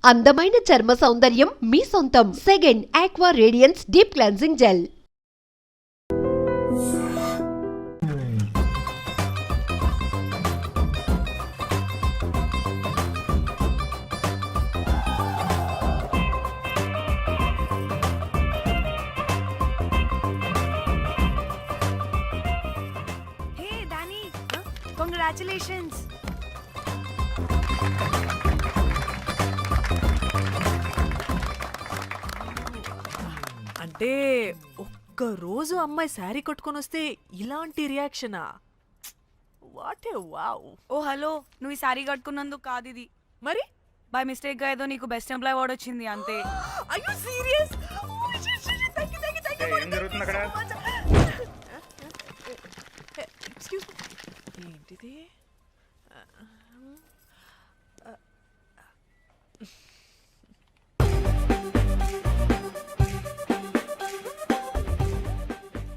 అందమైన చర్మ సౌందర్యం మీ సొంతం. Second aqua radiance deep cleansing gel. Hey Danny, congratulations. అంటే ఒక్క రోజు అమ్మాయి శారీ కట్టుకొని వస్తే ఇలాంటి రియాక్షనా? What a wow. ఓ హలో, నువ్వు ఈ సారీ కట్టుకున్నందుకు కాదు ఇది. మరి బై మిస్టేక్ గా ఏదో నీకు బెస్ట్ ఎంప్లాయ్ అవార్డ్ వచ్చింది అంతే. are you serious? ఏం జరుగుతుంది అక్కడ? ఎక్స్క్యూజ్ మీ, ఏంటిది?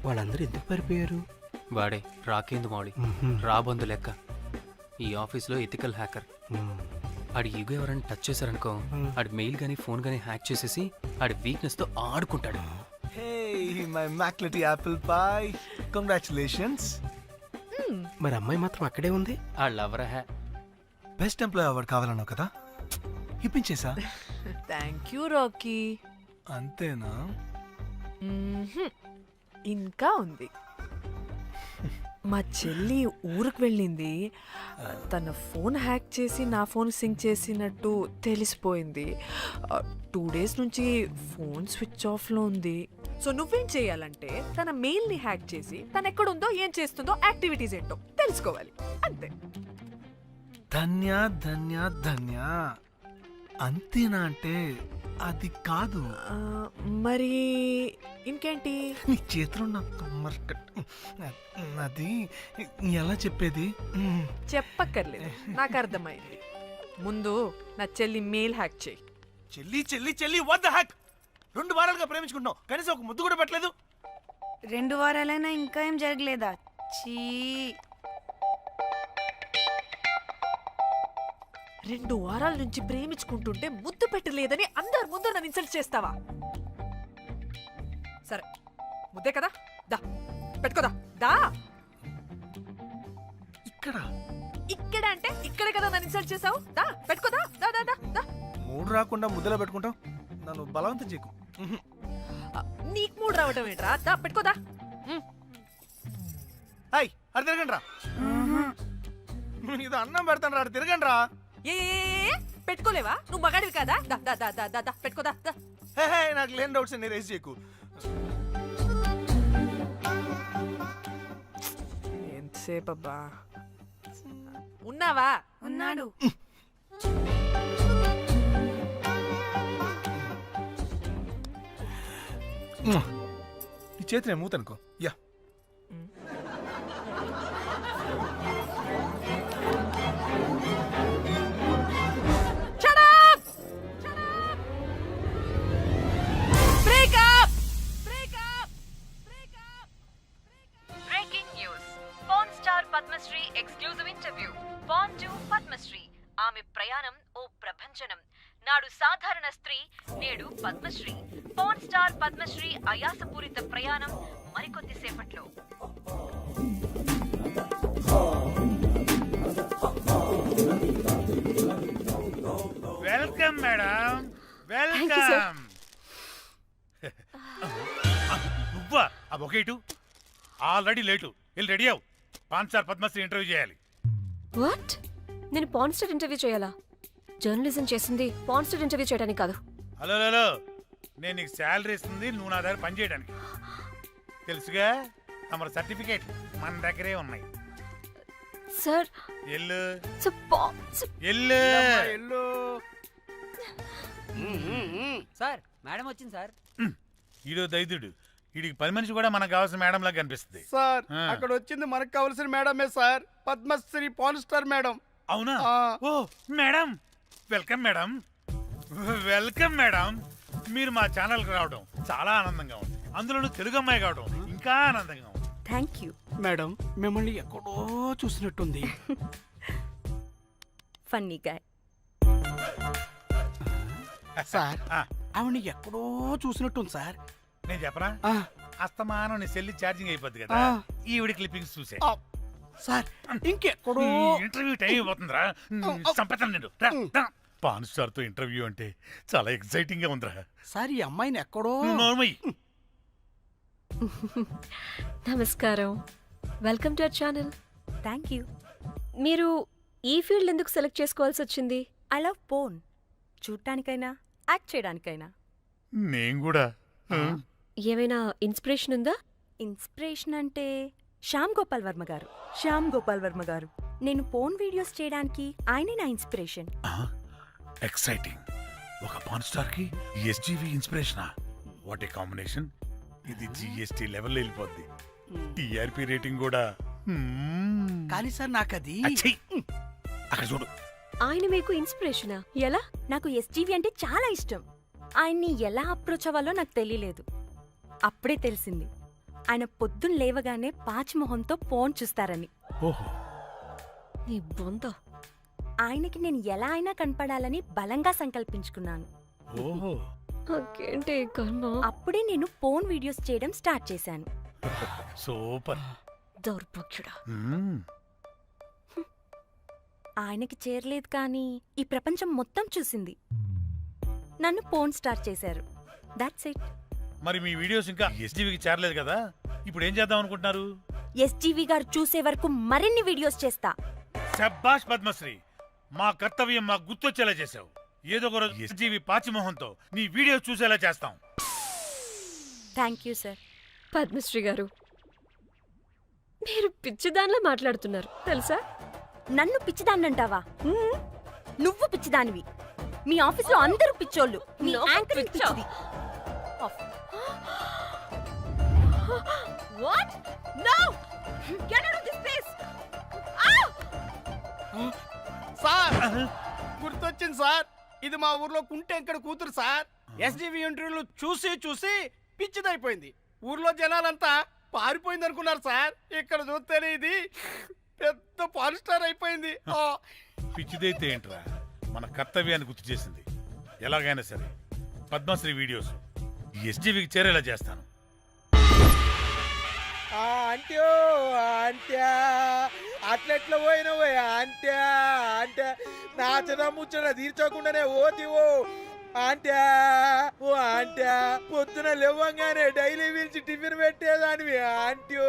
వాళ్ళందరూ ఎందుకు పారిపోయారు? వాడే రాకేందు మౌళి, రాబందు లెక్క. ఈ ఆఫీస్లో ఎథికల్ హ్యాకర్. ఆడి ఈగో ఎవరైనా టచ్ చేశారనుకో, ఆడి మెయిల్ కానీ ఫోన్ కానీ హ్యాక్ చేసేసి ఆడి వీక్నెస్తో ఆడుకుంటాడు. Hey, my McLetty apple pie. Congratulations. మరి అమ్మాయి మాత్రం అక్కడే ఉంది. ఆ లవర్ హ్యా బెస్ట్ ఎంప్లాయ్ అవార్డు కావాలన్నావు కదా, ఇప్పించేసా. Thank you Rocky. అంతేనా? ఇంకా ఉంది. మా చెల్లి ఊరికి వెళ్ళింది. తన ఫోన్ హ్యాక్ చేసి నా ఫోన్ సింక్ చేసినట్టు తెలిసిపోయింది. 2 days నుంచి ఫోన్ స్విచ్ ఆఫ్లో ఉంది. సో నువ్వేం చేయాలంటే తన మెయిల్ని హ్యాక్ చేసి తను ఎక్కడుందో ఏం చేస్తుందో యాక్టివిటీస్ ఏంటో తెలుసుకోవాలి, అంతే. ధన్య ధన్య ధన్య. అంతేనా అంటే అది కాదు. మరి ఇంకేంటి? నీ చేతిలో అది ఎలా చెప్పేది? చెప్పక్కర్లేదు, నాకు అర్థమైంది. ముందు నా చెల్లి మెయిల్ హ్యాక్ చేయి. చెల్లి చెల్లి చెల్లి వాట్ ద హ్యాక్? 2 వారాలుగా ప్రేమించుకుంటున్నావు, కనీసం ఒక ముద్దు కూడా పెట్టలేదు. 2 వారాలైనా ఇంకా ఏం జరగలేదా? చీ. 2 వారాల నుంచి ప్రేమించుకుంటుంటే ముద్దు పెట్టలేదని అందరు ముందు నన్ను ఇన్సల్ట్ చేస్తావా? సరే, ముద్దే కదా, దా పెట్టుకోదా. దా. ఇక్కడ ఇక్కడ అంటే ఇక్కడే కదా నన్ను ఇన్సల్ట్ చేసావు. దా పెట్టుకోదా. దా దా దా దా. మూడు రాకుండా ముద్దలో పెట్టుకుంటావు, నన్ను బలవంతం చేయకు. నీకు మూడు రావటం ఏంట్రా? దా పెట్టుకోదా. హాయ్, అది తిరగండి రా. ఇది అన్నం పెడతాను రా, తిరగండి రా. ఏ పెట్టుకోలేవా? నువ్వు మగాడివి కదా. దా దా దా దా దా పెట్టుకోదా. దా. హే, నాకు లేని డౌట్స్ అన్ని రేస్ చేయకు. ఎంతసేపు అబ్బా? ఉన్నావా? ఉన్నాడు. ఈ చేతిని మూతనుకో. Yeah, breaking news. Pan star Padmasri exclusive interview. Pan to Padmasri. ఆమె ప్రయాణం ఓ ప్రభంజనం. నాడు సాధారణ స్త్రీ, నేడు పద్మశ్రీ. పాన్ స్టార్ పద్మశ్రీ అయాసపూరిత ప్రయాణం మరికొద్ది సేపట్లో. Welcome madam, welcome. నువ్వా? ఆ బొకేటు ఆల్రెడీ లేటు. వెళ్ళి రెడీ అవు, పాన్ స్టార్ పద్మశ్రీ ఇంటర్వ్యూ చేయాలి. వాట్? నేను పాన్ స్టార్ ఇంటర్వ్యూ చేయాలా? జర్నలిజం చేసింది పాన్ స్టార్ ఇంటర్వ్యూ చేయడానికి కాదు. హలో హలో, నేను నీకు శాలరీ ఇస్తుంది నువ్వు నా దగ్గర పని చేయడానికి. తెలుసుగా, తమ సర్టిఫికేట్ మన దగ్గరే ఉన్నాయి. సార్ ఎల్లు ఎల్లు. సార్ మేడం వచ్చింది సార్. ఈడో దైదుడు, వీడికి 10 మనిషి కూడా మనకు కావాల్సిన మేడం లాగా కనిపిస్తుంది. సార్, అక్కడ వచ్చింది మనకు కావాల్సిన మేడమే sir, Padmasri pan star madam. అవునా? ఓ madam, welcome madam, welcome madam. మీరు మా ఛానల్కి రావడం చాలా ఆనందంగా ఉంది. అందులోనూ తెలుగు అమ్మాయి కావడం ఇంకా ఆనందంగా ఉంది. Thank you. మేడం, మిమ్మల్ని ఎక్కడో చూసినట్టుంది. Funny guy. సార్ ఆ, ఆవిడ ఎక్కడో చూసినట్టుంది సార్. నేను చెప్పరా ఆ, అస్తమానం నీ సెల్ ఛార్జింగ్ అయిపోద్ది కదా, ఆ. ఈవిడి క్లిప్పింగ్స్ చూసే. ఆ, సార్ ఇంకెక్కడో ఇంటర్వ్యూ టైం అయిపోతుందిరా, చంపేతాను నేను. రా, రా. పాన్ స్టార్ తో ఇంటర్వ్యూ అంటే చాలా ఎక్సైటింగ్ గా ఉందిరా. సార్ ఈ అమ్మాయిని ఎక్కడో నోర్మయ్యి. నమస్కారం, welcome to our channel. Thank you. మీరు ఈ ఫీల్డ్ ఎందుకు సెలెక్ట్ చేసుకోవాల్సి వచ్చింది? I love porn. చూడటానికైనా యాక్ట్ చేయడానికైనా. నేను కూడా. ఏమైనా ఇన్స్పిరేషన్ ఉందా? ఇన్స్పిరేషన్ అంటే శ్యామ్ గోపాల్ వర్మ గారు. శ్యామ్ గోపాల్ వర్మ గారు. నేను పోన్ వీడియోస్ చేయడానికి ఆయనే నా ఇన్స్పిరేషన్. ఎక్సైటింగ్. ఒక పాన్ స్టార్ కి ఎస్జీవి ఇన్స్పిరేషనా? What a combination. ఇది జిఎస్టీ లెవెల్ వెళ్ళిపోద్ది. టిఆర్పి రేటింగ్ కూడా. కానీ సార్ నాకు అది అచ్చీ. అక్కడ చూడు. ఆయన మీకు ఇన్స్పిరేషనా? ఎలా? నాకు ఎస్జీవి అంటే చాలా ఇష్టం. ఆయన్ని ఎలా అప్రోచ్ అవ్వాలో నాకు తెలియలేదు. అప్పుడే తెలిసింది ఆయన పొద్దున్న లేవగానే పాచిమొహంతో ఫోన్ చూస్తారని. ఓహో. నీ బొంద. ఆయనకి నేను ఎలా అయినా కనపడాలని బలంగా సంకల్పించుకున్నాను. ఓహో. నాకేంటి ఈ కర్మ? అప్పుడే నేను ఫోన్ వీడియోస్ చేయడం స్టార్ట్ చేశాను. సూపర్. దౌర్భాగ్యుడా. ఆయనకి చేరలేదు కానీ ఈ ప్రపంచం మొత్తం చూసింది. నన్ను ఫోన్ స్టార్ట్ చేశారు. That's it. మరి మీ వీడియోస్ ఇంకా ఎస్జీవికి చేరలేదు కదా, ఇప్పుడు ఏం చేద్దాం అనుకుంటున్నారు? ఎస్జీవి గారు చూసే వరకు మరిన్ని వీడియోస్ చేస్తా. శబ్బాష్ పద్మశ్రీ, మా కర్తవ్యం మాకు గుర్తొచ్చేలా చేసావు. ఏదో ఒక రోజు ఎస్జీవి పాచిమోహంతో నీ వీడియో చూసేలా చేస్తాం. Thank you sir. పద్మశ్రీ గారు, మీరు పిచ్చిదానిలా మాట్లాడుతున్నారు తెలుసా? నన్ను పిచ్చిదాన్నంటావా? నువ్వు పిచ్చిదానివి. మీ ఆఫీసులో అందరూ పిచ్చోళ్ళు. మీ నాకు యాంకరింగ్ పిచ్చా? పిచ్చిది. What? No! Get out of this place! Sir గుర్తొచ్చింది సార్. ఇది మా ఊర్లో కుంటెంకడ కూతురు సార్. ఎస్జీవి ఇంటర్వ్యూలు చూసి చూసి పిచ్చిదైపోయింది. ఊర్లో జనాలంతా పారిపోయింది అనుకున్నారు సార్. ఇక్కడ చూస్తేనే ఇది పెద్ద పాన్ స్టార్ అయిపోయింది. పిచ్చిదైతే ఏంట్రా, మన కర్తవ్యాన్ని గుర్తు చేసింది. ఎలాగైనా సరే పద్మశ్రీ వీడియోస్ ఎస్జీవికి చేరేలా చేస్తాను. అంట్యో అంట్యా అట్లెట్లా పోయినవో అంట్యా అంటే నాచన ముచ్చట తీర్చకుండానే ఓతివో అంట్యా. ఓ అంట్యా పొద్దున లేవంగానే డైలీ పిలిచి టిఫిన్ పెట్టేదానివి అంట్యో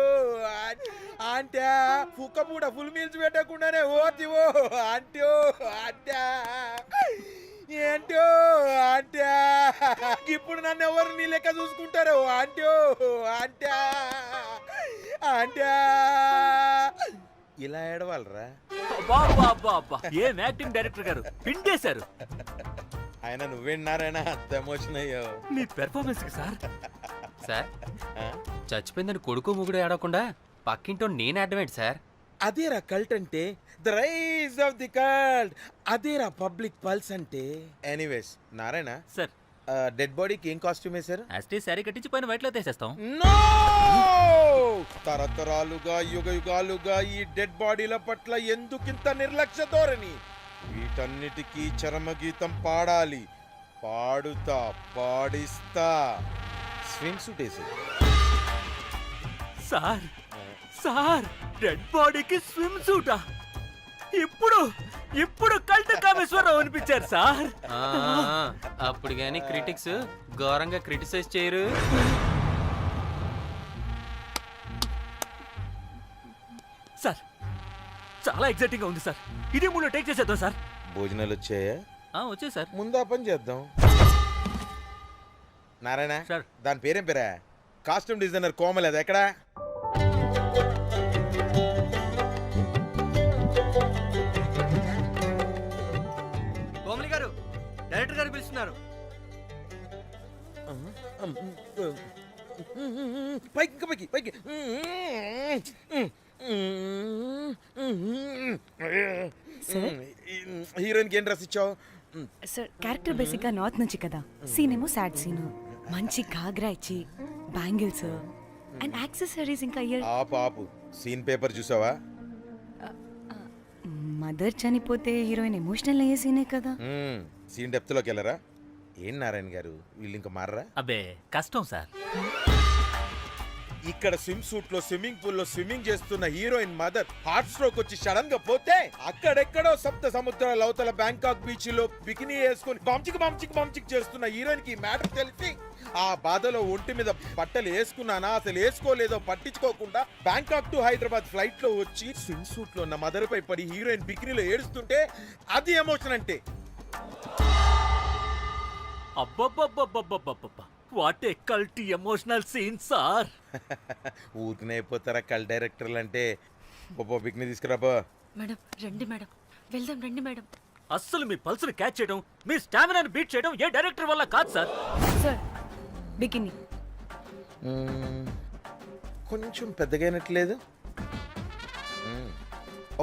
అంట్యా. కుక్క పూట ఫుల్ మీల్స్ పెట్టకుండానే ఓతివో అంట్యో అంట్యా. ఏంటో అంట్యా ఇప్పుడు నన్ను ఎవరు నీ లెక్క చూసుకుంటారు అంట్యో అంట్యా అంట్యా. ఇలా ఏడవాలరా? ఏం యాక్టింగ్ డైరెక్టర్ గారు పిండేశారు. ఆయన నువ్వేనారాయణ అంత ఎమోషన్ అయ్యో. మీ పెర్ఫార్మెన్స్ సార్. సార్, చచ్చిపోయిందని కొడుకు ముగుడు ఏడవకుండా పక్కింటో నేను అడ్డమేంటి సార్? అదేరా కల్ట్ అంటే, the rise of the cult. అదేరా పబ్లిక్ పల్స్ అంటే. ఎనీవేస్ నారాయణ సార్, డెడ్ బాడీకి ఏం కాస్ట్యూమ్ వేశారు? యాస్టీ శారీ కట్టించి పైన వైట్లో తీసేస్తాం. నో! తరతరాలుగా యుగ యుగాలుగా ఈ డెడ్ బాడీల పట్ల ఎందుకింత నిర్లక్ష్య ధోరణి? వీటన్నిటికీ చరమగీతం పాడాలి. పాడుతా, పాడిస్తా. స్విమ్ సూట్ వేసి సార్ సార్, డెడ్ బాడీకి స్విమ్ సూటా? ఇప్పుడు ఇప్పుడు కల్ట్ కామేశ్వరరావు అనిపించారు సార్. అప్పుడు గాని క్రిటిక్స్ ఘోరంగా క్రిటిసైజ్ చేయరు. సార్, చాలా ఎక్సైటింగ్ గా ఉంది సార్. ఇది ముందు టేక్ చేసేద్దాం సార్. భోజనాలు వచ్చాయా? వచ్చే సార్. ముందు ఆ పని చేద్దాం. నారాయణ సార్. దాని పేరేం పేరా? కాస్ట్యూమ్ డిజైనర్ కోమల్, అది ఎక్కడా? కోమలి గారు, డైరెక్టర్ గారు పిలుస్తున్నారు. పైకి పైకి పైకి. హీరోయిన్కి ఏం డ్రెస్ ఇచ్చావు? సార్, క్యారెక్టర్ బేసిక్ గా నార్త్ నుంచి కదా. సీన్ ఏమో సాడ్ సీన్. మంచి ఘాగ్రా ఇచ్చి బ్యాంగిల్స్ అండ్ యాక్సెసరీస్ ఇంకా ఇయర్. ఆపు సీన్ పేపర్ చూసావా? మదర్ చనిపోతే హీరోయిన్ ఎమోషనల్ అయ్యే సీనే కదా. సీన్ డెప్త్ లోకి వెళ్ళరా? ఏం నారాయణ గారు వీళ్ళు ఇంకా మారరా? అబ్బే కష్టం సార్. ఇక్కడ స్విమ్ సూట్ లో స్విమ్మింగ్ పూల్ లో స్విమ్మింగ్ చేస్తున్న హీరోయిన్ మదర్ హార్ట్ స్ట్రోక్ వచ్చి సడన్ గా పోతే అక్కడెక్కడో సప్త సముద్రాల అవతల బ్యాంకాక్ బీచ్ లో బికినీ వేసుకుని బంచిక్ చేస్తున్న హీరోయిన్ కి మ్యాటర్ తెలిసి ఆ బాధలో ఒంటి మీద బట్టలు వేసుకున్నానా అసలు వేసుకోలేదో పట్టించుకోకుండా బ్యాంకాక్ టు హైదరాబాద్ ఫ్లైట్ లో వచ్చి స్విమ్ సూట్ లో ఉన్న మదర్ పై పడి హీరోయిన్ బికినీలో ఏడుస్తుంటే అది ఎమోషన్ అంటే. అబ్బబ్బబ్బబ్బబ్బబ్బబ్బ what a culty emotional scene sir. ఊరికనే అయిపోతారా కల్ డైరెక్టర్లు అంటే. బికినీ తీసుకురాబో. మేడం రండి మేడం, వెళ్దాం రండి మేడం. అస్సలు మీ పల్స్ని క్యాచ్ చేయడం, మీ స్టామినాని బీట్ చేయడం ఏ డైరెక్టర్ వల్ల కాదు సార్. సార్ బికినీ కొంచెం పెద్దగైనట్లేదు.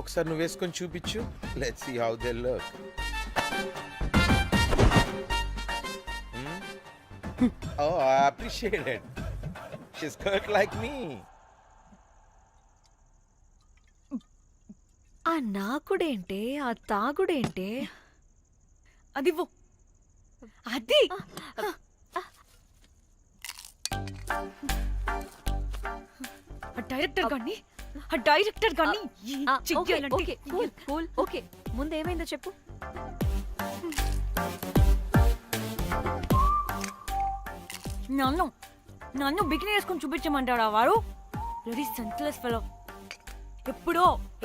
ఒకసారి నువ్వు వేసుకొని చూపించు. Let's see how they look. Oh, I appreciate it. She's cut like me. ఆ నాకుడేంటే, ఆ తాగుడేంటే? అది అది డైరెక్టర్ గాని ఓకే ముందేమైందో చెప్పు. నన్ను బికినీ వేసుకొని చూపించమంటాడా వాడు? Very senseless fellow.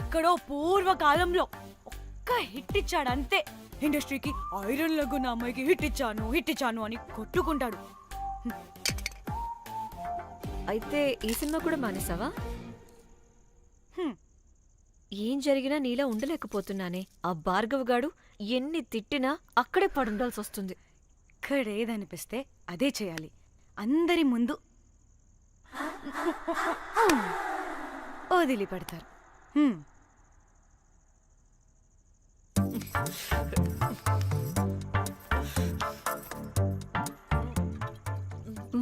ఎక్కడో పూర్వకాలంలో ఒక్క హిట్ ఇచ్చాడు అంతే. ఇండస్ట్రీకి ఐరన్ లెగ్ అమ్మాయికి హిట్ ఇచ్చాను అని కొట్టుకుంటాడు. అయితే ఈ సినిమా కూడా మానేసావా? ఏం జరిగినా నీలా ఉండలేకపోతున్నానే. ఆ భార్గవ్ గాడు ఎన్ని తిట్టినా అక్కడే పడుండాల్సి వస్తుంది. ఇక్కడేదనిపిస్తే అదే చేయాలి. అందరి ముందు వదిలిపెడతారు.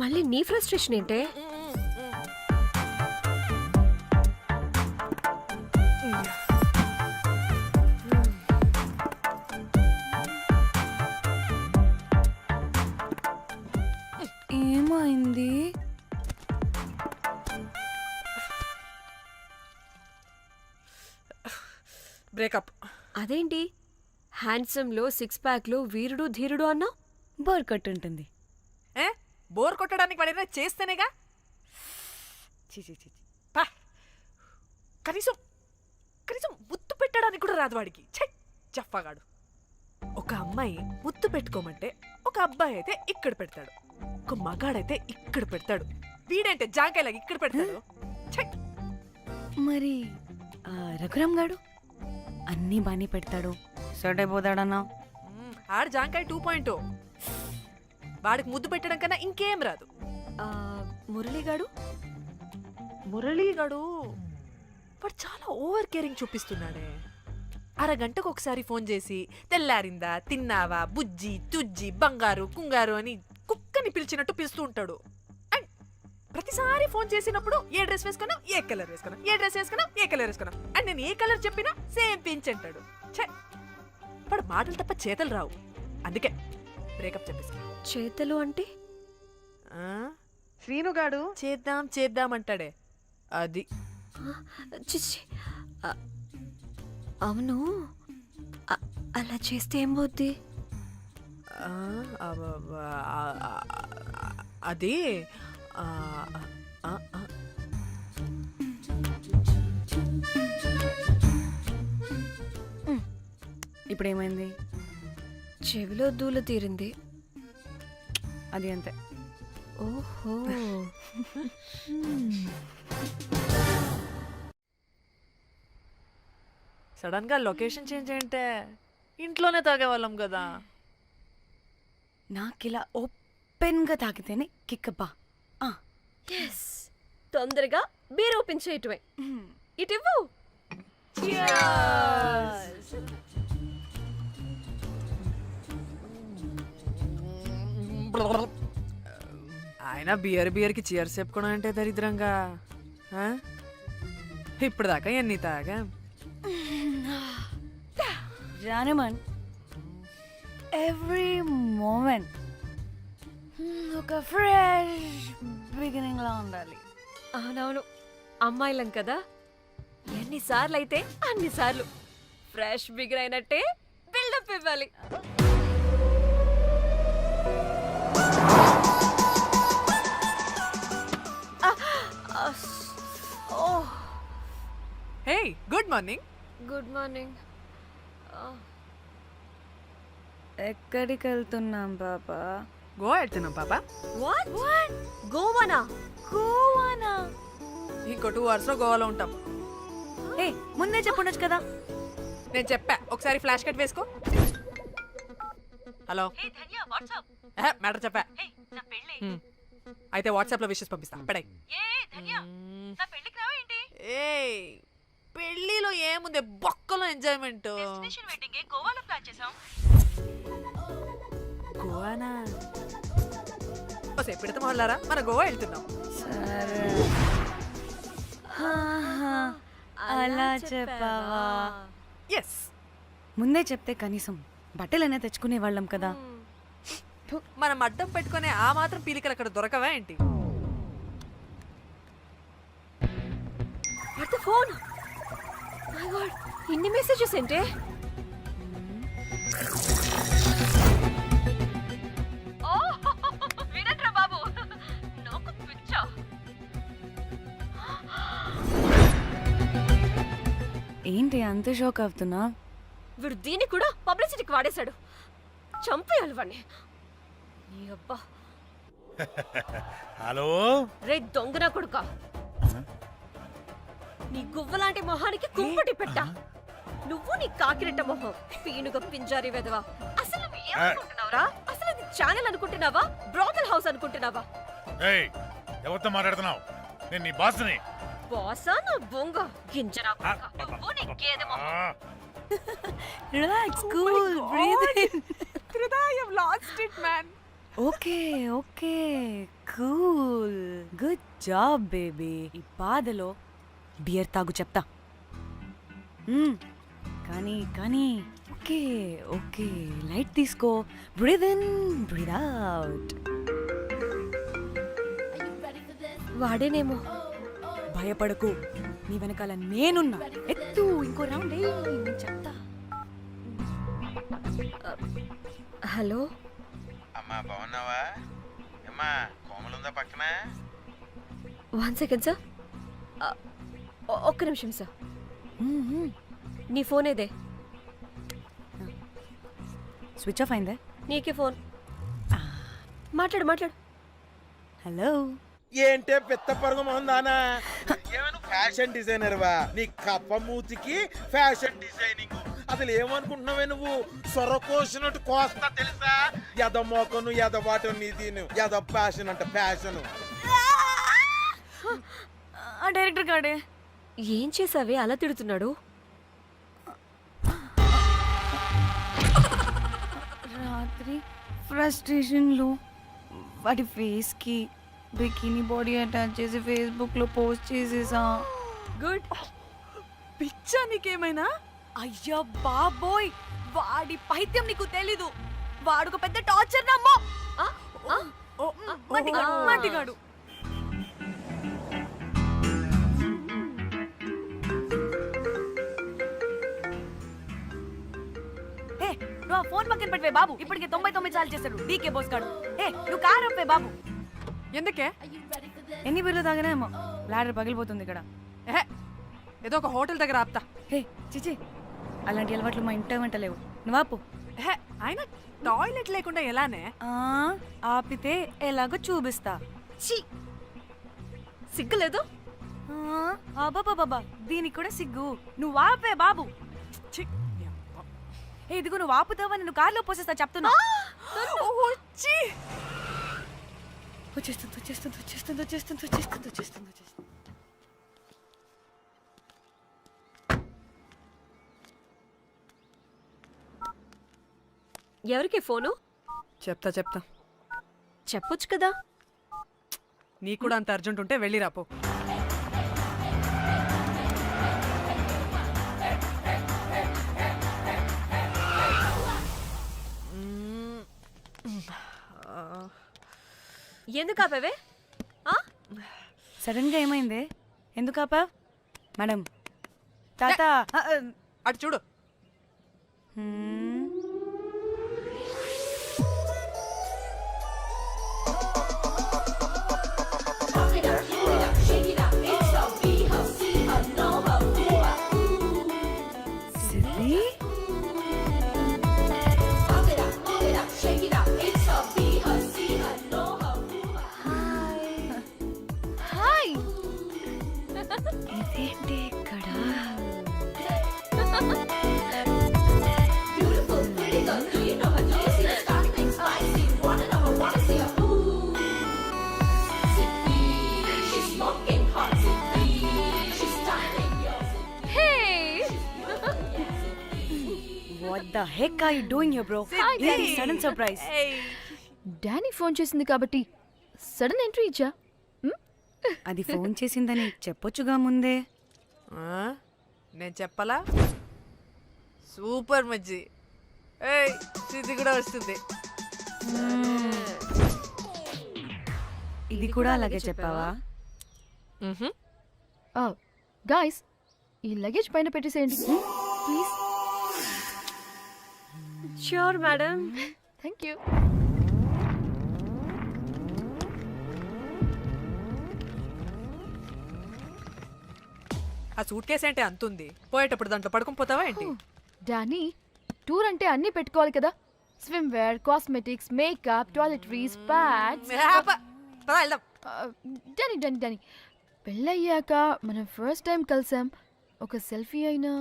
మళ్ళీ నీ ఫ్రస్ట్రేషన్ ఏంటే? ఏమైంది? బ్రేకప్. అదేంటి హ్యాండ్సమ్ లో సిక్స్ ప్యాక్ లో వీరుడు ధీరుడు అన్నా? బోర్ కట్టుంటుంది. బోర్ కొట్టడానికి వాడైనా చేస్తేనేగా. పా. కనీసం ముద్దు పెట్టడానికి కూడా రాదు వాడికి. చెప్పగాడు. ఒక అమ్మాయి ముద్దు పెట్టుకోమంటే ఒక అబ్బాయి అయితే ఇక్కడ పెడతాడు, ఒక మగాడైతే ఇక్కడ పెడతాడు. వీడంటే జాంకాయలాగా ఇక్కడ పెడతాడు. మరి రఘురామ్ గాడు అన్నీ బానే పెడతాడు, సెట్ అయిపోతాడన్నా. ఆడు జాంకాయ 2.0. వాడికి ముద్దు పెట్టడం కన్నా ఇంకేం రాదు. మురళీగాడు వాడు చాలా ఓవర్ కేరింగ్ చూపిస్తున్నాడే. అరగంటకు ఒకసారి ఫోన్ చేసి తెల్లారిందా, తిన్నావా, బుజ్జి, తుజ్జి, బంగారు, కుంగారు అని కుక్కని పిలిచినట్టు పిలుస్తూ ఉంటాడు. అండ్ ప్రతిసారి ఫోన్ చేసినప్పుడు ఏ డ్రెస్ వేసుకున్నావు, ఏ కలర్ వేసుకున్నావు, ఏ డ్రెస్ వేసుకున్నావు, ఏ కలర్ వేసుకున్నావు అండ్ నేను ఏ కలర్ చెప్పినా సేమ్ పించ్ అంటాడు. వాడు మాటలు తప్ప చేతలు రావు. అందుకే బ్రేకప్ చెప్పేసి. చేతలు అంటే శ్రీనుగాడు చేద్దాం అంటాడే అది. చిచ్చి అవును, అలా చేస్తే ఏం పోద్ది? అది ఇప్పుడేమైంది? చెవిలో దూల తీరింది. అది అంతే. ఓహో. సడన్ గా లొకేషన్ చేంజ్ అంటే ఇంట్లోనే తాగేవాళ్ళం కదా. నాకిలా ఓపెన్ గా తాగితేనే కిక్కబ్బా. తొందరగా బీర్ ఓపెన్ చేయటమే. ఇటివ్వు. ఆయన బియర్కి చీర్స్ చెప్పుకోవడం అంటే దరిద్రంగా. ఇప్పుడు దాకా ఎన్ని తాగా జానమన్ ఎవ్రీ మూమెంట్ ఒక ఫ్రెష్ బిగినింగ్ లా ఉండాలి. అవునవును, అమ్మాయిలం కదా, ఎన్నిసార్లు అయితే అన్నిసార్లు ఫ్రెష్ బిగిన్ అయినట్టే బిల్డప్ ఇవ్వాలి. హే, గుడ్ మార్నింగ్. Good morning. ఎక్కడికి వెళ్తున్నాం పాపా? గోవా వెళ్తున్నాం పాపా. వాట్ గోవానా? గోవానా? ఇంకో 2 hours లో గోవాలో ఉంటాం. ఏ ముందే చెప్పుండొచ్చు కదా. నేను చెప్పా, ఒకసారి ఫ్లాష్ కట్ వేసుకో. హలో, హే ధన్య వాట్సాప్. మ్యాటర్ చెప్పా. హే నా పెళ్ళి. అయితే వాట్సాప్ లో విషెస్ పంపిస్తా. పడాయి. ఏ ధన్య నా పెళ్ళికి రావా ఏంటి? ఏయ్, పెళ్ళిలో ఏముంది, బొక్కలో ఎంజాయ్మెంట్. డెస్టినేషన్ వెడ్డింగ్ గోవాలో ప్లాన్ చేసాం. గోవానా? ఓసే పిడత మొహల్లారా, మన గోవా వెళ్తున్నాం. సరే అలా చెప్పావా? ఎస్, ముందే చెప్తే కనీసం బట్టలైనా తెచ్చుకునే వాళ్ళం కదా. మనం అడ్డం పెట్టుకునే ఆ మాత్రం పీలికలు అక్కడ దొరకవా ఏంటి? What the phone? My God, ఇన్ని మెసేజెస్ ఏంటి? ఓ వినట్రా బాబు, నాకు పిచ్చా. ఏంటి అంత షోక్ అవుతున్నా? వీడు దీన్ని కూడా పబ్లిసిటీకి వాడేశాడు. చంపేయాలి వాడిని. నీ అబ్బా. హలో రే దొంగన కొడుకా, నీ గువ్వలాంటి మొహానికి కుంపటి పెట్టా. నువ్వు నీ కాకిరెట్ట మొహం, పీనుగ పింజారి వెదవా. అసలు నువ్వు ఏమనుకుంటున్నావురా? అసలు ఇది ఛానల్ అనుకుంటున్నావా, బ్రోకల్ హౌస్ అనుకుంటున్నావా? ఏయ్ ఎవరితో మాట్లాడుతున్నావు? నేను నీ బాస్ని. బాసా నా బొంగ గింజరా కొడుకా. నువ్వు నీ గేదె మొహం. Relax, cool, breathe in. I have lost it man. Okay okay, cool, good job baby. ఈ బాధలో బియర్ తాగు చెప్తా. కానీ కానీ ఓకే ఓకే, లైట్ తీసుకో. Breathe in, breathe out. వాడేనేమో. భయపడకు, నీ వెనకాల నేనున్నా. ఎత్తు, ఇంకో రౌండ్ నేను చెప్తా. హలో, అమ్మా బాగున్నావా? అమ్మా కోమలుందా పక్కన? 1 సెకండ్ సార్. ఒక్క నిమిషం సార్. నీ ఫోన్ ఏదే? స్విచ్ ఆఫ్ అయిందే. నీకే ఫోన్. మాట్లాడు మాట్లాడు. హలో. ఏంటే పెద్ద పరుగు మొహందానా? ఏమను ఫ్యాషన్ డిజైనర్ వా? నీ కప్ప మూతికి ఫ్యాషన్ డిజైనింగ్. అసలు ఏమనుకుంటున్నావే నువ్వు? సొర కోసినట్టు కోస్తా తెలుసా? ఎద మోకను ఎద వాటను నీదిను ఎద ఫ్యాషన్ అంట ఫ్యాషన్. ఆ డైరెక్టర్ గాడే ఏం చేసావే అలా తిడుతున్నాడు? రాత్రి ఫ్రస్ట్రేషన్లో వాడి ఫేస్కి బికినీ బాడీ అటాచ్ చేసి ఫేస్బుక్లో పోస్ట్ చేసేసా. గుడ్. పిచ్చా నీకేమైనా? అయ్యా బాబోయ్, వాడి పైత్యం నీకు తెలీదు. వాడుక పెద్ద టార్చర్ నమ్మో. మట్టిగాడు. నువ్వు ఆ ఫోన్ పక్కన పెట్టవే బాబు. ఇప్పటికే 99 సార్లు చేశాడు డీకే బోస్ గాడు. నువ్వు కారు అప్పే బాబు. ఎందుకే? ఎన్ని బిర్లు తాగినాయేమో, లాడర్ పగిలిపోతుంది ఇక్కడ. ఏదో ఒక హోటల్ దగ్గర ఆపుతా. చిచి, అలాంటి అలవాట్లు మా ఇంట వెంట లేవు. నువ్వు ఆపు. ఆయన టాయిలెట్ లేకుండా ఎలానే? ఆపితే ఎలాగో చూపిస్తా. ఛీ, సిగ్గులేదు? బాబా దీనికి కూడా సిగ్గు. నువ్వు ఆపే బాబు. ఇదిగో నువ్వు ఆపుతావా నేను కార్లో పోసేస్తా చెప్తున్నా. వచ్చేస్తుంది. ఎవరికి ఫోను? చెప్తా చెప్పొచ్చు కదా. నీ కూడా అంత అర్జెంట్ ఉంటే వెళ్ళి రాపో. ఎందుకు ఆపేవే ఆ? సడన్ గా ఏమైంది? ఎందుకు ఆపా? మేడం తాత అటు చూడు. సిద్ధి హాయ్ ఇదేంటి ఇక్కడ? What the heck are you doing here, bro? ఏంటి సడన్ సర్ప్రైజ్? డానీ ఫోన్ చేసింది కాబట్టి సడన్ ఎంట్రీ ఇచ్చా. అది ఫోన్ చేసిందని చెప్పొచ్చుగా ముందే. నేను చెప్పలా? సూపర్ మజ్జి. ఏయ్ సిద్ధి కూడా వస్తుంది. ఇది కూడా అలాగే చెప్పావా? గాయ్స్ ఈ లగేజ్ పైన పెట్టేసేయండి please. Sure madam. Thank you. ఆ సూట్ కేసు అంటే అంతుంది, పోయేటప్పుడు దాంట్లో పడుకుని పోతావా ఏంటి? డానీ టూర్ అంటే అన్నీ పెట్టుకోవాలి కదా. Swimwear, cosmetics, makeup, toiletries, pads. వెళ్దాం. డానీ డానీ డానీ పెళ్ళయ్యాక మనం ఫస్ట్ టైం కలిసాం. ఒక సెల్ఫీ అయినా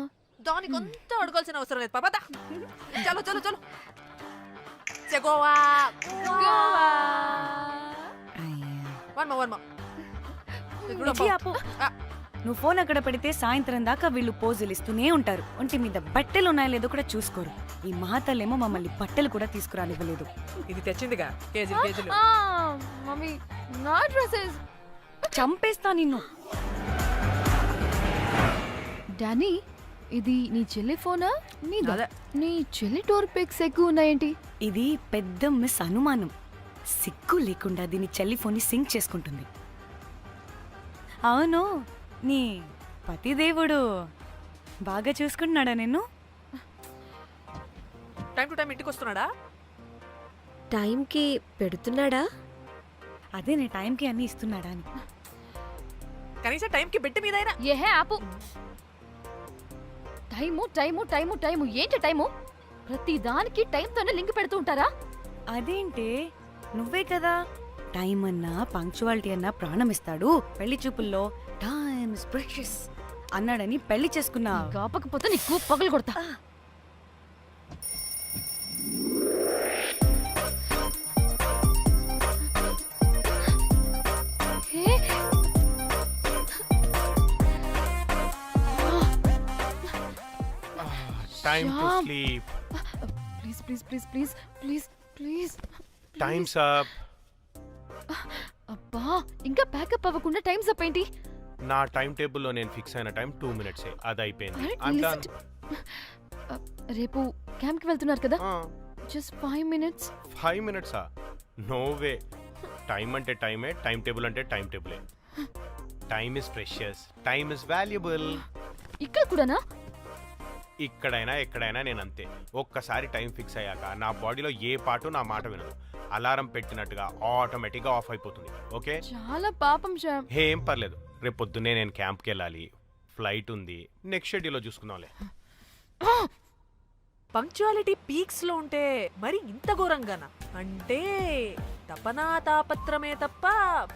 దానికి అంత అడగాల్సిన అవసరం లేదు పాపా. చలో చలో చలో. గోవా వర్మ. ఇచ్చి ఆపు. నువ్వు ఫోన్ అక్కడ పెడితే సాయంత్రం దాకా వీళ్ళు పోజులు ఇస్తూనే ఉంటారు. ఒంటి మీద బట్టలు ఉన్నాయో లేదో కూడా చూసుకోరు. ఈ మహాతల్లేమో మమ్మల్ని బట్టలు కూడా తీసుకురానివ్వలేదు. ఇది తెచ్చిందిగా కేజీలు కేజీలు. మమ్మీ నా డ్రెస్సెస్. చంపేస్తా నిన్ను. డానీ ఇది నీ చెల్లి ఫోనా నీదా? అదే. నీ చెల్లి టూర్ పిక్స్ ఎక్కువ ఉన్నాయేంటి? ఇది పెద్ద మిస్ అనుమానం. సిగ్గు లేకుండా దీని చెల్లి ఫోన్ని సింక్ చేసుకుంటుంది. అవును, నీ పతిదేవుడు బాగా చూసుకుంటున్నాడా నిన్ను? టైం టు టైం ఇంటికి వస్తున్నాడా? టైంకి పెడుతున్నాడా? అదే నీ టైంకి అన్ని ఇస్తున్నాడా అని. కనీసం టైంకి బెడ్ మీదైనా. ఏహే ఆపు. టైము టైము టైము టైము ఏంటి టైము? ప్రతి దానికి టైంతోనే లింక్ పెడుతూ ఉంటారా? అదేంటే నువ్వే కదా టైం అన్నా పంక్చువాలిటీ అన్నా ప్రాణం ఇస్తాడు, పెళ్లి చూపుల్లో టైమ్ ఇస్ ప్రెషియస్ అన్నాడని పెళ్లి చేసుకున్నా. కాపకపోతే నీకు పగలు కొడతా. Time to Shyam. sleep. Please please please please please please. Time's up. అబ్బా ఇంకా ప్యాకప్ అవ్వకుండా టైమ్స్ అప్ ఏంటి? నా టైం టేబుల్లో నేను ఫిక్స్ అయిన టైం 2 minutes. అది అయిపోయింది. Alright, I'm listen done. రేపు క్యాంప్కి వెళ్తున్నారు కదా? Just 5 minutes. 5 minutes? No way. Time అంటే టైమే, టైం టేబుల్ అంటే టైం టేబులే. Time is precious, time is valuable. ఇక్కడ కూడానా? ఇక్కడైనా ఎక్కడైనా నేను అంతే. ఒక్కసారి టైం ఫిక్స్ అయ్యాక నా బాడీలో ఏ పాటు నా మాట వినదు. అలారం పెట్టినట్టుగా ఆటోమేటిక్గా ఆఫ్ అయిపోతుంది. ఓకే, చాలా పాపం శ్యామ్. ఏం పర్లేదు. రేపు పొద్దున్నే నేను క్యాంప్కి వెళ్ళాలి, ఫ్లైట్ ఉంది. నెక్స్ట్ షెడ్యూల్లో చూసుకుందాంలే. పంక్చువాలిటీ పీక్స్ లో ఉంటే మరి ఇంత ఘోరంగానా? అంటే తపనా తాపత్రమే తప్ప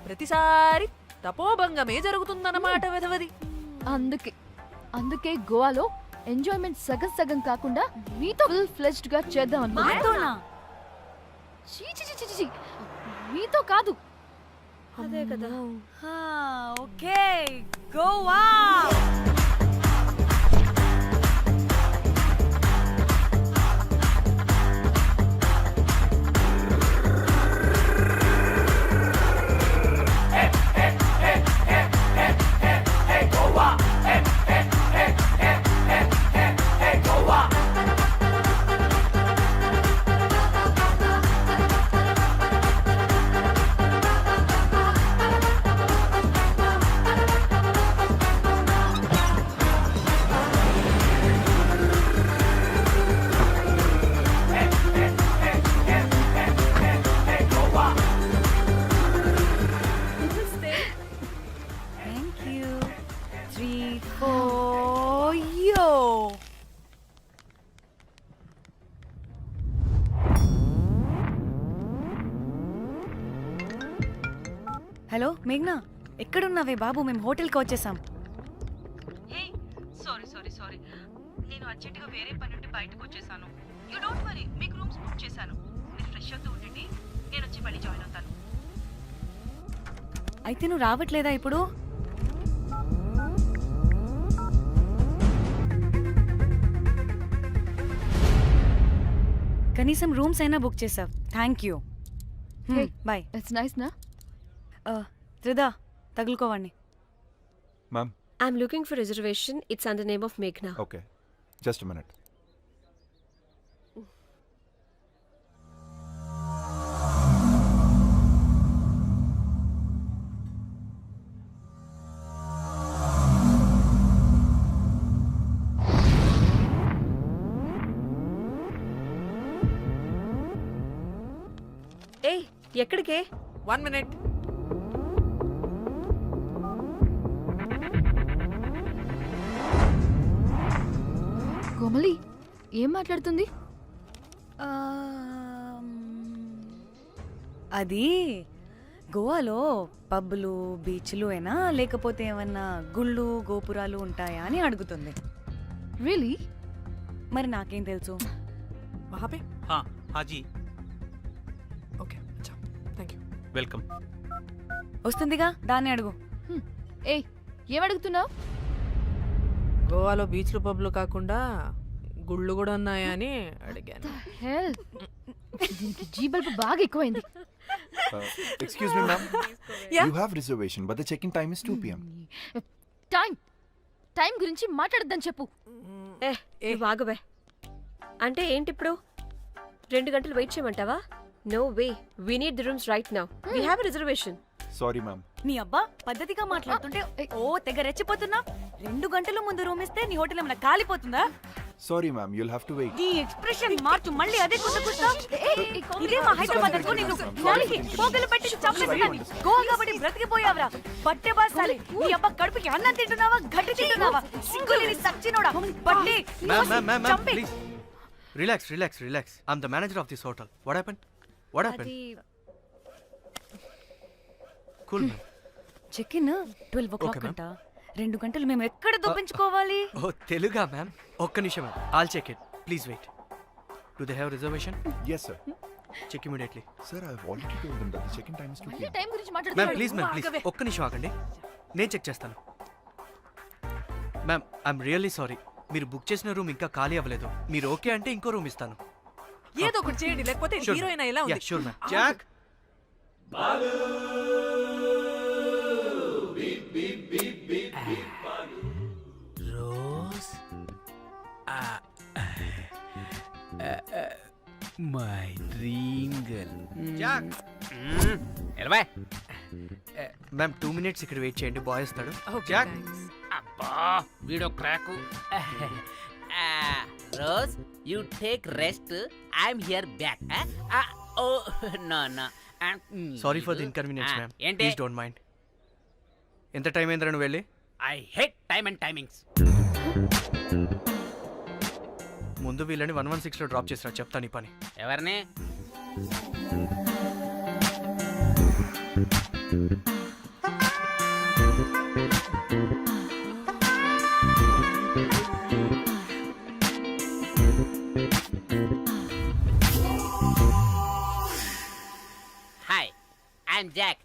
ప్రతిసారి తపోభంగమే జరుగుతుందన్నమాట వెధవది. అందుకే గోవాలో ఎంజాయ్మెంట్ సగం సగం కాకుండా మీతో ఫుల్ ఫ్లెజ్డ్ గా చేద్దాం అనుకున్నా. మీతో కాదు. అదే కదా. ఓకే, గోవా. హలో మేఘ్నా, ఎక్కడున్నావే బాబు? మేము హోటల్కి వచ్చేసాం. హే సారీ సారీ సారీ, నేను అర్జెంటుగా వేరే పని నుండి బయటకు వచ్చేసాను. యూ డోంట్ వరీ, మీకు రూమ్స్ బుక్ చేశాను. మీరు ఫ్రెష్ అవుతూ ఉండండి, నేను వచ్చి మళ్ళీ జాయిన్ అవుతాను. అయితే నువ్వు రావట్లేదా ఇప్పుడు? కనీసం రూమ్స్ అయినా బుక్ చేసావు. Thank you. Bye. It's nice నా. త్రిదా, తగులుకోవండి. Ma'am, I'm looking for reservation. It's under name of మేఘ్నా. Okay, just minute. ఏయ్, ఎక్కడికే? 1 minute. కోమలి ఏం మాట్లాడుతుంది? అది గోవాలో పబ్బులు బీచ్లు అయినా లేకపోతే ఏమన్నా గుళ్ళు గోపురాలు ఉంటాయా అని అడుగుతుంది. రియలీ? మరి నాకేం తెలుసు? वहाँ पे? हाँ हाँ जी, ఓకే, అచ్చా, థ్యాంక్ యూ. వెల్కమ్. వస్తుందిగా, దాన్ని అడుగు. ఏయ్, ఏం అడుగుతున్నావు? గోవాలో బీచ్లు పబ్లు కాకుండా గుళ్ళు కూడా ఉన్నాయా అని అడిగాను. హెల్, దీనికి జీ బల్బ్ బాగా ఎక్కువైంది. Excuse me, ma'am. You have reservation, but the check-in time is 2 p.m. Time గురించి మాట్లాడద్దని చెప్పు. ఏ బాగుబే, అంటే ఏంటి ఇప్పుడు 2 గంటలు వెయిట్ చేయమంటావా? No way, we need the rooms right now. We have reservation. Sorry, ma'am. నీ అబ్బా పద్ధతిగా మాట్లాడుతుంటే ఓ తెగ రెచ్చిపోతున్నా. 2 గంటల ముందు రూమ్ ఇస్తే నీ హోటల్ ఏమైనా కాలిపోతుందా? Sorry, ma'am. You'll have to wait. నీ ఎక్స్ప్రెషన్ మార్చు, మళ్ళీ అదే కుట్టుకుంటా. ఇదే మా హైదరాబాద్ అనుకో. నేను నాలికి పోగలు పెట్టి చంపేస్తాను. గోవా కాబట్టి బ్రతికిపోయావరా బట్టే బాసాలి. నీ అబ్బా కడుపుకి అన్నం తింటున్నావా, గడ్డి తింటున్నావా? సిగ్గులేని సచ్చినోడా బట్టే. చంపే. Relax relax relax. I'm the manager of this hotel. What happened? What happened? Cool ma'am. Check in 12 o'clock అంట. 2 గంటలు మేము ఎక్కడ దొప్పించుకోవాలి? ఓ తెలుగా మ్యామ్? ఒక్క నిమిషం ma'am, all check it. Please wait. Do they have reservation? Yes, sir. Check immediately. Sir, I've already told them that the check-in time is 2 p.m. Time గురించి ma'am మాట్లాడుతున్నాడు. Please ma'am please ఒక్క నిమిషం ఆగండి, నేను check చేస్తాను. Ma'am I'm really sorry, మీరు book చేసిన room ఇంకా ఖాళీ అవ్వలేదు. మీరు ఓకే అంటే ఇంకో రూమ్ ఇస్తాను. ఏదో ఒకటి చేయండి, లేకపోతే హీరోయిన్ ఎలా ఉంది? Sure ma'am. Jack, Rose, my dream girl. Jack. ఎలవా మ్యామ్ 2 minutes ఇక్కడ వెయిట్ చేయండి, బాయ్ వస్తాడు. Okay, Jack. thanks. అబ్బా వీడో క్రాకు. Rose, you take rest, I'm here back. Oh no no, sorry for the inconvenience ma'am. ఏంటి? Please don't mind. ఎంత time అయిందిరా నువ్వు వెళ్ళి? I hate time and timings. ముందు వీళ్ళని 116లో డ్రాప్ చేసినా, చెప్తాను ఈ పని. ఎవరిని? Hi, I'm Jack.